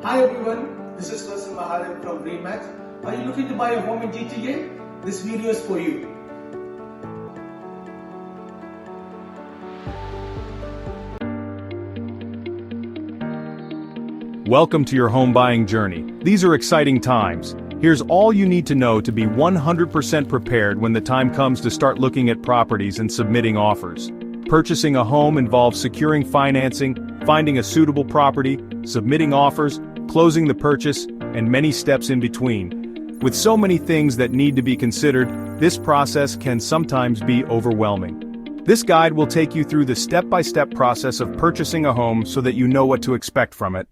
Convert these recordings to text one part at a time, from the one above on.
Hi everyone, this is Mahadevan from Remax. Are you looking to buy a home in GTA? This video is for you. Welcome to your home buying journey. These are exciting times. Here's all you need to know to be 100% prepared when the time comes to start looking at properties and submitting offers. Purchasing a home involves securing financing, finding a suitable property, submitting offers, closing the purchase, and many steps in between. With so many things that need to be considered, this process can sometimes be overwhelming. This guide will take you through the step-by-step process of purchasing a home so that you know what to expect from it.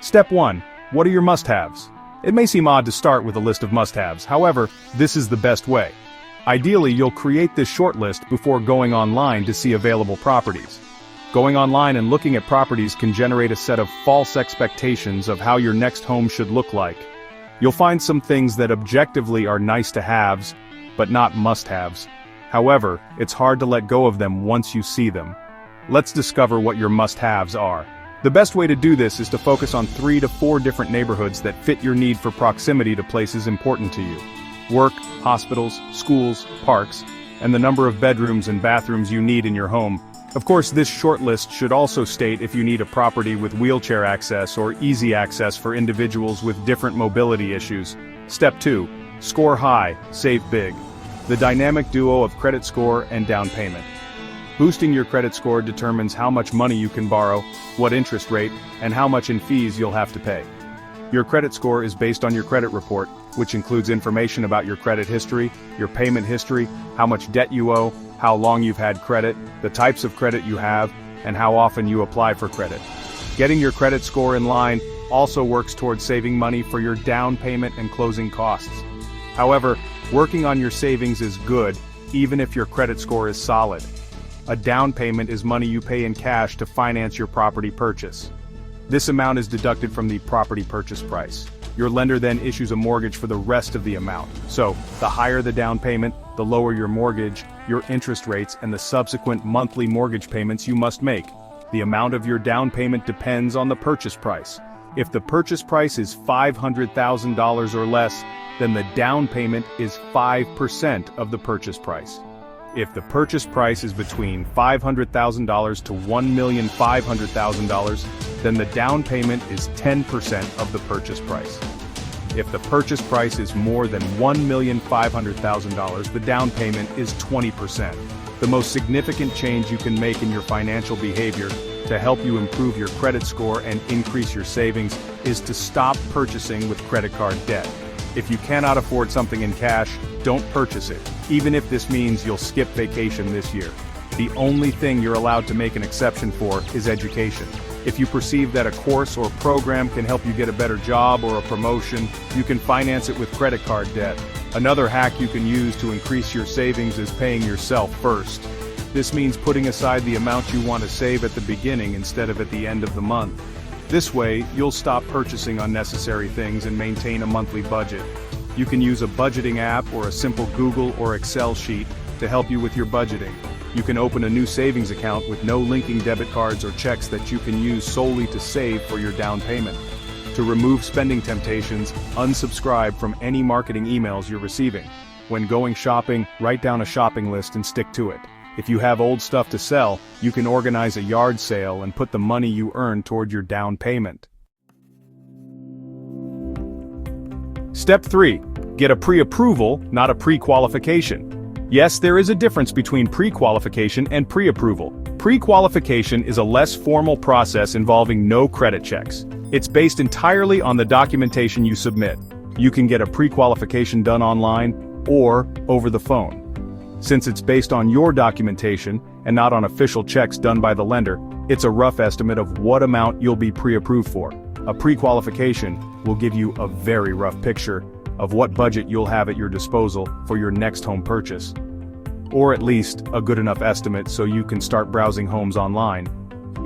Step 1. What are your must-haves? It may seem odd to start with a list of must-haves, however, this is the best way. Ideally, you'll create this short list before going online to see available properties. Going online and looking at properties can generate a set of false expectations of how your next home should look like. You'll find some things that objectively are nice-to-haves, but not must-haves. However, it's hard to let go of them once you see them. Let's discover what your must-haves are. The best way to do this is to focus on 3 to 4 different neighborhoods that fit your need for proximity to places important to you. Work, hospitals, schools, parks, and the number of bedrooms and bathrooms you need in your home. Of course, this short list should also state if you need a property with wheelchair access or easy access for individuals with different mobility issues. Step 2. Score high, save big. The dynamic duo of credit score and down payment. Boosting your credit score determines how much money you can borrow, what interest rate, and how much in fees you'll have to pay. Your credit score is based on your credit report, which includes information about your credit history, your payment history, how much debt you owe, how long you've had credit, the types of credit you have, and how often you apply for credit. Getting your credit score in line also works towards saving money for your down payment and closing costs. However, working on your savings is good, even if your credit score is solid. A down payment is money you pay in cash to finance your property purchase. This amount is deducted from the property purchase price. Your lender then issues a mortgage for the rest of the amount. So, the higher the down payment, the lower your mortgage, your interest rates, and the subsequent monthly mortgage payments you must make. The amount of your down payment depends on the purchase price. If the purchase price is $500,000 or less, then the down payment is 5% of the purchase price. If the purchase price is between $500,000 to $1,500,000, then the down payment is 10% of the purchase price. If the purchase price is more than $1,500,000, the down payment is 20%. The most significant change you can make in your financial behavior to help you improve your credit score and increase your savings is to stop purchasing with credit card debt. If you cannot afford something in cash, don't purchase it, even if this means you'll skip vacation this year. The only thing you're allowed to make an exception for is education. If you perceive that a course or program can help you get a better job or a promotion, you can finance it with credit card debt. Another hack you can use to increase your savings is paying yourself first. This means putting aside the amount you want to save at the beginning instead of at the end of the month. This way, you'll stop purchasing unnecessary things and maintain a monthly budget. You can use a budgeting app or a simple Google or Excel sheet to help you with your budgeting. You can open a new savings account with no linking debit cards or checks that you can use solely to save for your down payment. To remove spending temptations, unsubscribe from any marketing emails you're receiving. When going shopping, write down a shopping list and stick to it. If you have old stuff to sell, you can organize a yard sale and put the money you earn toward your down payment. Step 3. Get a pre-approval, not a pre-qualification. Yes, there is a difference between pre-qualification and pre-approval. Pre-qualification is a less formal process involving no credit checks. It's based entirely on the documentation you submit. You can get a pre-qualification done online or over the phone. Since it's based on your documentation and not on official checks done by the lender, it's a rough estimate of what amount you'll be pre-approved for. A pre-qualification will give you a very rough picture of what budget you'll have at your disposal for your next home purchase. Or at least a good enough estimate so you can start browsing homes online.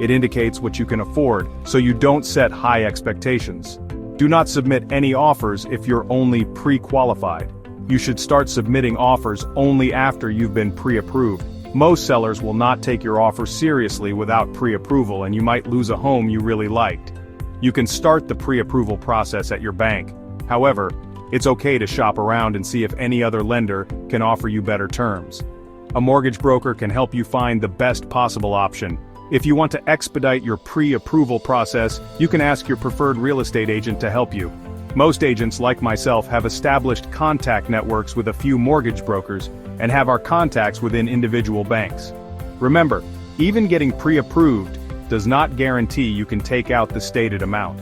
It indicates what you can afford, so you don't set high expectations. Do not submit any offers if you're only pre-qualified. You should start submitting offers only after you've been pre-approved. Most sellers will not take your offer seriously without pre-approval, and you might lose a home you really liked. You can start the pre-approval process at your bank. However, it's okay to shop around and see if any other lender can offer you better terms. A mortgage broker can help you find the best possible option. If you want to expedite your pre-approval process, you can ask your preferred real estate agent to help you. Most agents, like myself, have established contact networks with a few mortgage brokers and have our contacts within individual banks. Remember, even getting pre-approved does not guarantee you can take out the stated amount.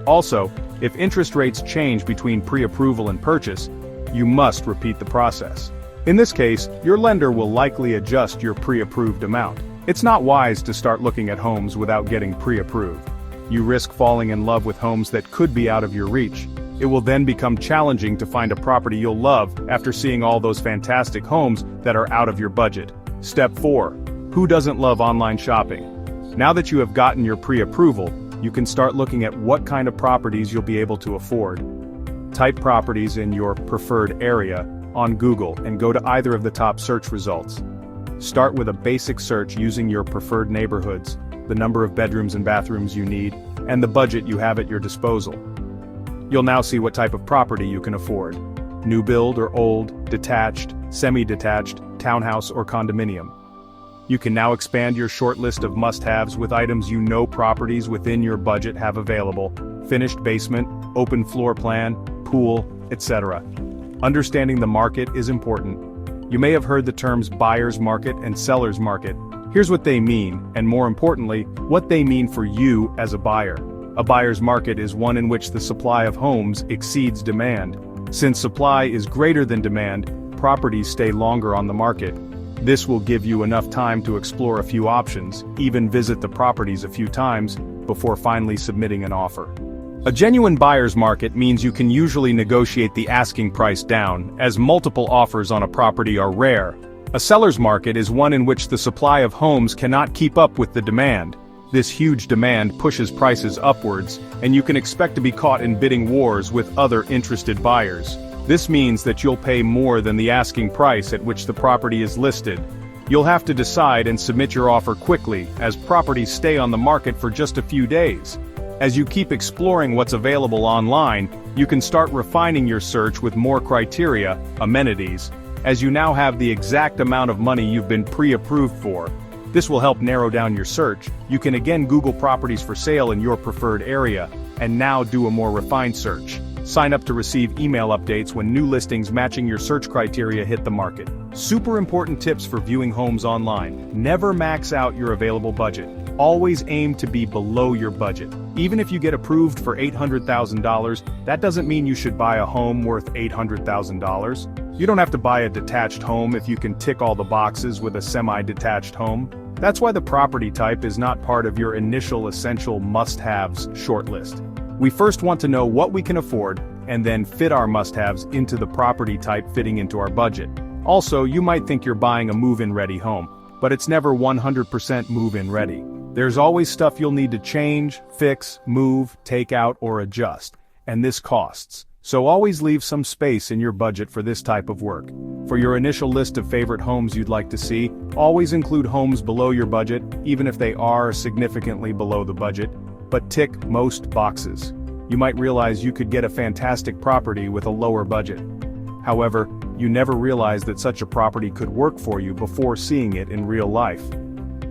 Also, if interest rates change between pre-approval and purchase, you must repeat the process. In this case, your lender will likely adjust your pre-approved amount. It's not wise to start looking at homes without getting pre-approved. You risk falling in love with homes that could be out of your reach. It will then become challenging to find a property you'll love after seeing all those fantastic homes that are out of your budget. Step 4. Who doesn't love online shopping? Now that you have gotten your pre-approval, you can start looking at what kind of properties you'll be able to afford. Type properties in your preferred area on Google and go to either of the top search results. Start with a basic search using your preferred neighborhoods, the number of bedrooms and bathrooms you need, and the budget you have at your disposal. You'll now see what type of property you can afford. New build or old, detached, semi-detached, townhouse or condominium. You can now expand your short list of must-haves with items you know properties within your budget have available: finished basement, open floor plan, pool, etc. Understanding the market is important. You may have heard the terms buyer's market and seller's market. Here's what they mean, and more importantly, what they mean for you as a buyer. A buyer's market is one in which the supply of homes exceeds demand. Since supply is greater than demand, properties stay longer on the market. This will give you enough time to explore a few options, even visit the properties a few times, before finally submitting an offer. A genuine buyer's market means you can usually negotiate the asking price down, as multiple offers on a property are rare. A seller's market is one in which the supply of homes cannot keep up with the demand. This huge demand pushes prices upwards, and you can expect to be caught in bidding wars with other interested buyers. This means that you'll pay more than the asking price at which the property is listed. You'll have to decide and submit your offer quickly, as properties stay on the market for just a few days. As you keep exploring what's available online, you can start refining your search with more criteria, amenities, as you now have the exact amount of money you've been pre-approved for. This will help narrow down your search. You can again Google properties for sale in your preferred area, and now do a more refined search. Sign up to receive email updates when new listings matching your search criteria hit the market. Super important tips for viewing homes online. Never max out your available budget. Always aim to be below your budget. Even if you get approved for $800,000, that doesn't mean you should buy a home worth $800,000. You don't have to buy a detached home if you can tick all the boxes with a semi-detached home. That's why the property type is not part of your initial essential must-haves shortlist. We first want to know what we can afford, and then fit our must-haves into the property type fitting into our budget. Also, you might think you're buying a move-in ready home, but it's never 100% move-in ready. There's always stuff you'll need to change, fix, move, take out, or adjust, and this costs. So always leave some space in your budget for this type of work. For your initial list of favorite homes you'd like to see, always include homes below your budget, even if they are significantly below the budget, but tick most boxes. You might realize you could get a fantastic property with a lower budget. However, you never realize that such a property could work for you before seeing it in real life.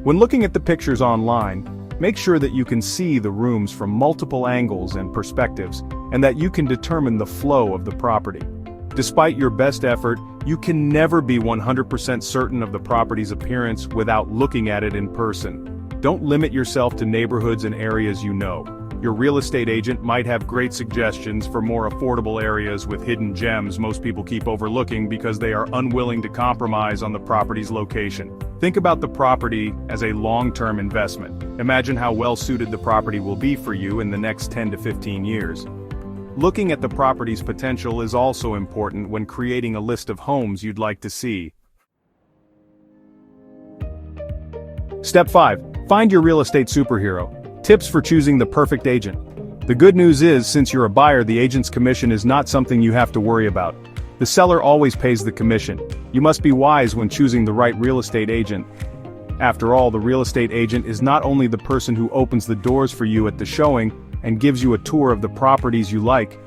When looking at the pictures online, make sure that you can see the rooms from multiple angles and perspectives, and that you can determine the flow of the property. Despite your best effort, you can never be 100% certain of the property's appearance without looking at it in person. Don't limit yourself to neighborhoods and areas you know. Your real estate agent might have great suggestions for more affordable areas with hidden gems most people keep overlooking because they are unwilling to compromise on the property's location. Think about the property as a long-term investment. Imagine how well-suited the property will be for you in the next 10 to 15 years. Looking at the property's potential is also important when creating a list of homes you'd like to see. Step 5. Find your real estate superhero. Tips for choosing the perfect agent. The good news is, since you're a buyer, the agent's commission is not something you have to worry about. The seller always pays the commission. You must be wise when choosing the right real estate agent. After all, the real estate agent is not only the person who opens the doors for you at the showing and gives you a tour of the properties you like.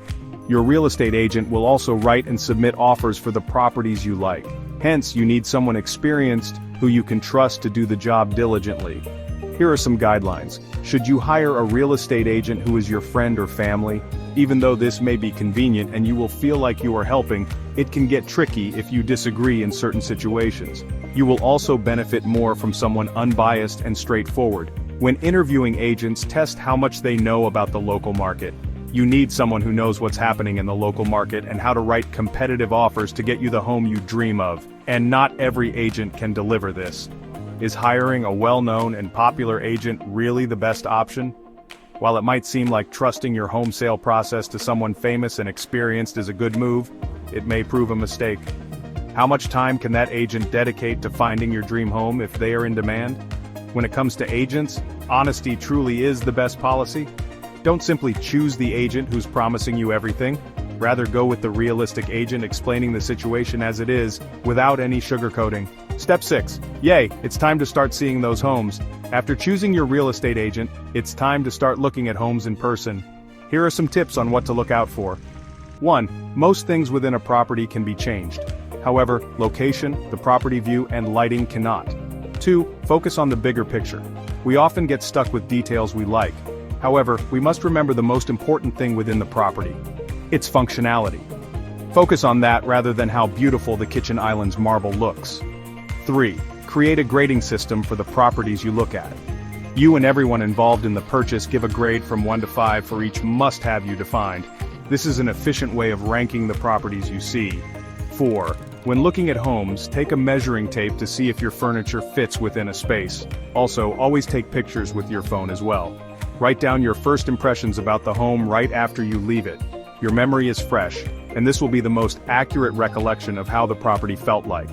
Your real estate agent will also write and submit offers for the properties you like. Hence, you need someone experienced who you can trust to do the job diligently. Here are some guidelines. Should you hire a real estate agent who is your friend or family? Even though this may be convenient and you will feel like you are helping, it can get tricky if you disagree in certain situations. You will also benefit more from someone unbiased and straightforward. When interviewing agents, test how much they know about the local market. You need someone who knows what's happening in the local market and how to write competitive offers to get you the home you dream of. And not every agent can deliver this. Is hiring a well-known and popular agent really the best option? While it might seem like trusting your home sale process to someone famous and experienced is a good move, it may prove a mistake. How much time can that agent dedicate to finding your dream home if they are in demand? When it comes to agents, honesty truly is the best policy. Don't simply choose the agent who's promising you everything. Rather go with the realistic agent explaining the situation as it is, without any sugarcoating. Step 6. Yay, it's time to start seeing those homes. After choosing your real estate agent, it's time to start looking at homes in person. Here are some tips on what to look out for. 1. Most things within a property can be changed. However, location, the property view, and lighting cannot. 2. Focus on the bigger picture. We often get stuck with details we like. However, we must remember the most important thing within the property. Its functionality. Focus on that rather than how beautiful the kitchen island's marble looks. 3. Create a grading system for the properties you look at. You and everyone involved in the purchase give a grade from 1 to 5 for each must-have you defined. This is an efficient way of ranking the properties you see. 4. When looking at homes, take a measuring tape to see if your furniture fits within a space. Also, always take pictures with your phone as well. Write down your first impressions about the home right after you leave it. Your memory is fresh, and this will be the most accurate recollection of how the property felt like.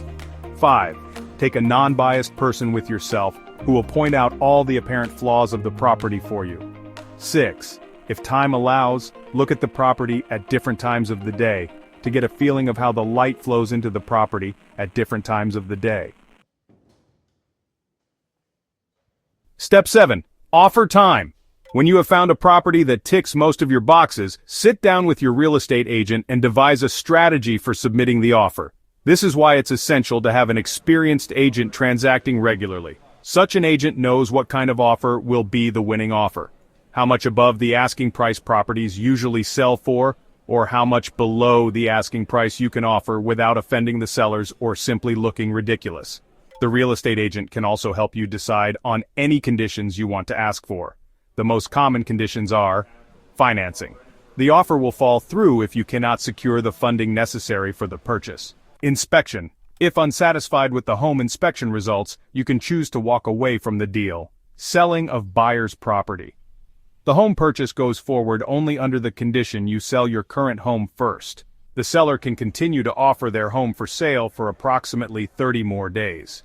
5. Take a non-biased person with yourself who will point out all the apparent flaws of the property for you. 6. If time allows, look at the property at different times of the day to get a feeling of how the light flows into the property at different times of the day. Step 7. Offer time. When you have found a property that ticks most of your boxes, sit down with your real estate agent and devise a strategy for submitting the offer. This is why it's essential to have an experienced agent transacting regularly. Such an agent knows what kind of offer will be the winning offer, how much above the asking price properties usually sell for, or how much below the asking price you can offer without offending the sellers or simply looking ridiculous. The real estate agent can also help you decide on any conditions you want to ask for. The most common conditions are financing. The offer will fall through if you cannot secure the funding necessary for the purchase. Inspection. If unsatisfied with the home inspection results, you can choose to walk away from the deal. Selling of buyer's property. The home purchase goes forward only under the condition you sell your current home first. The seller can continue to offer their home for sale for approximately 30 more days.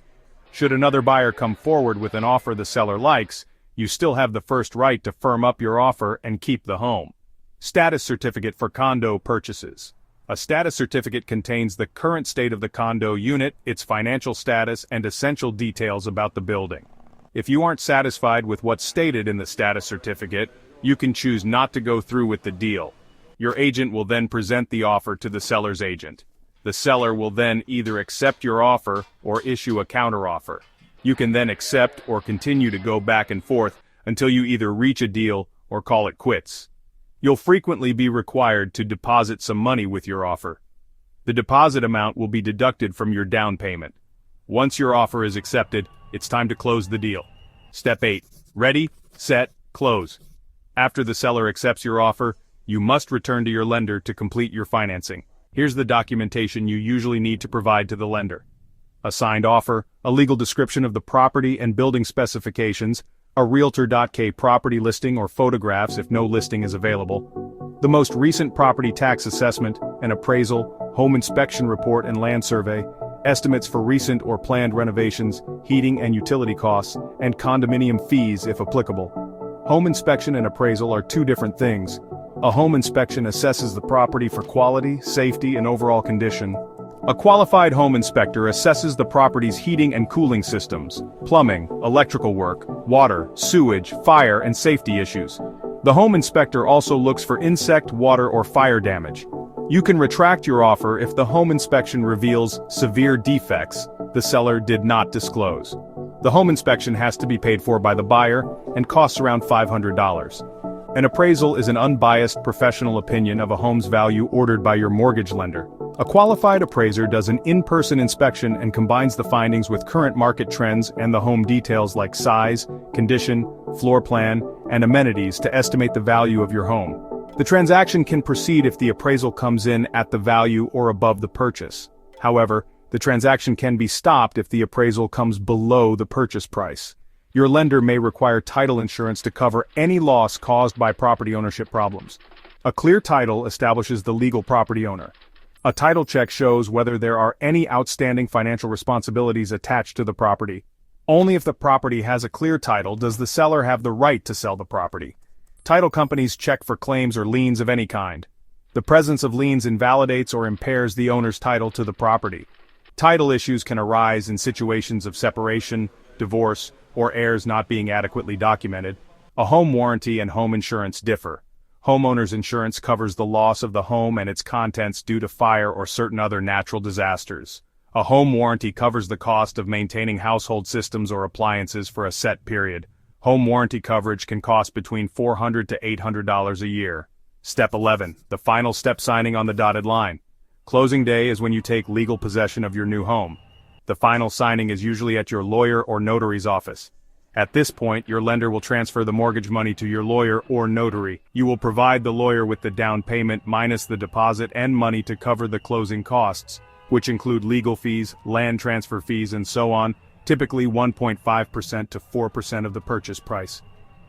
Should another buyer come forward with an offer the seller likes, you still have the first right to firm up your offer and keep the home. Status certificate for condo purchases. A status certificate contains the current state of the condo unit, its financial status, and essential details about the building. If you aren't satisfied with what's stated in the status certificate, you can choose not to go through with the deal. Your agent will then present the offer to the seller's agent. The seller will then either accept your offer or issue a counteroffer. You can then accept or continue to go back and forth until you either reach a deal or call it quits. You'll frequently be required to deposit some money with your offer. The deposit amount will be deducted from your down payment. Once your offer is accepted, it's time to close the deal. Step 8. Ready, set, close. After the seller accepts your offer, you must return to your lender to complete your financing. Here's the documentation you usually need to provide to the lender. A signed offer, a legal description of the property and building specifications, a Realtor.k property listing or photographs if no listing is available, the most recent property tax assessment, an appraisal, home inspection report and land survey, estimates for recent or planned renovations, heating and utility costs, and condominium fees if applicable. Home inspection and appraisal are two different things. A home inspection assesses the property for quality, safety, and overall condition. A qualified home inspector assesses the property's heating and cooling systems, plumbing, electrical work, water, sewage, fire, and safety issues. The home inspector also looks for insect, water, or fire damage. You can retract your offer if the home inspection reveals severe defects the seller did not disclose. The home inspection has to be paid for by the buyer and costs around $500. An appraisal is an unbiased professional opinion of a home's value ordered by your mortgage lender. A qualified appraiser does an in-person inspection and combines the findings with current market trends and the home details like size, condition, floor plan, and amenities to estimate the value of your home. The transaction can proceed if the appraisal comes in at the value or above the purchase. However, the transaction can be stopped if the appraisal comes below the purchase price. Your lender may require title insurance to cover any loss caused by property ownership problems. A clear title establishes the legal property owner. A title check shows whether there are any outstanding financial responsibilities attached to the property. Only if the property has a clear title does the seller have the right to sell the property. Title companies check for claims or liens of any kind. The presence of liens invalidates or impairs the owner's title to the property. Title issues can arise in situations of separation, divorce, or heirs not being adequately documented. A home warranty and home insurance differ. Homeowner's insurance covers the loss of the home and its contents due to fire or certain other natural disasters. A home warranty covers the cost of maintaining household systems or appliances for a set period. Home warranty coverage can cost between $400 to $800 a year. Step 11. The final step: signing on the dotted line. Closing day is when you take legal possession of your new home. The final signing is usually at your lawyer or notary's office. At this point, your lender will transfer the mortgage money to your lawyer or notary. You will provide the lawyer with the down payment minus the deposit and money to cover the closing costs, which include legal fees, land transfer fees, and so on, typically 1.5% to 4% of the purchase price.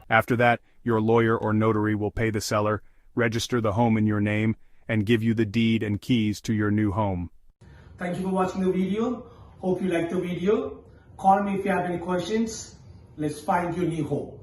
After that, your lawyer or notary will pay the seller, register the home in your name, and give you the deed and keys to your new home. Thank you for watching the video. Hope you liked the video. Call me if you have any questions. Let's find your new home.